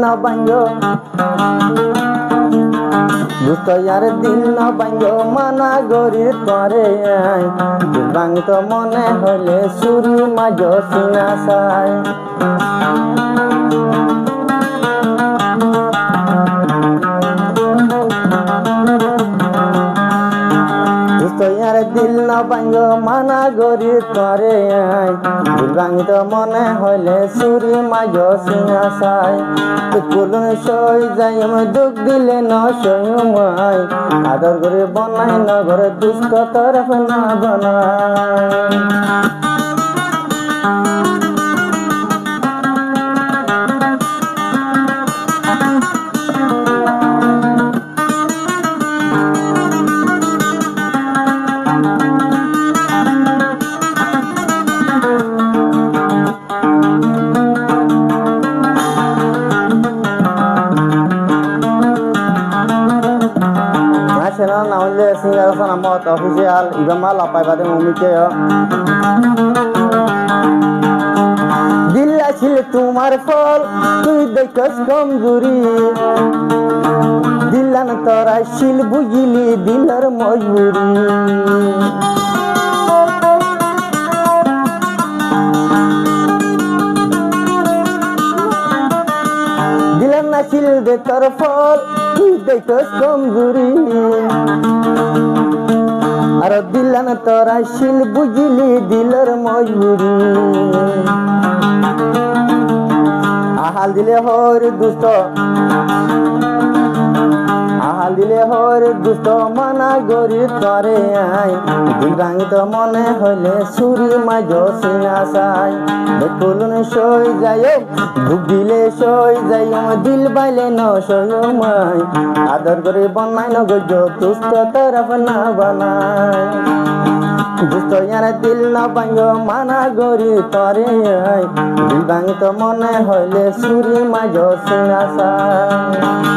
না ভাঙ্গ দুষ্ট ইয়ার দিল না ভাঙ্গ মানা গরি তরে দিল ভাঙিত মনে হইলে সুরি মাঝ সিনা সাই দিল না ভাঙ্গ মানা গরি তরে দিল ভাঙিত মনে হইলে সুরি মাঝ সিনা সাই কুলুন সই যাই দুঃখ দিলে ন সই আদর করে বনাই নগর দুষ্ট তরফ না বনাই channel na only single sana mot official igama lapai bade mumike দিল ছিল তোমার ফল তুই দেখস কমজোরি দিলান তোরা শিল বুঝিলি দিলর মজবুরি দিলান না শিল দে তোর ফল তুই দেখস কমজোরি আর দিলান তোরা শিল বুঝিলি দিলর মজবুরি আহাল দিলে হর দুষ্ট আহাল দিলে হর দুষ্ট মানা গরি তরে দিল ভাঙিত মনে হইলে সুরি মাঝ সিনা সাই দেখুন সই যাই দুঃখ দিলে সই যাই দিল বাইলে ন সই আদর করে বনাই নগজ দুষ্ট তরফ না বানাই দুষ্ট ইয়ার দিল না ভাঙ্গ মানা গরি তরে দিল ভাঙিত মনে হইলে সুরি মাঝ সিনা সাই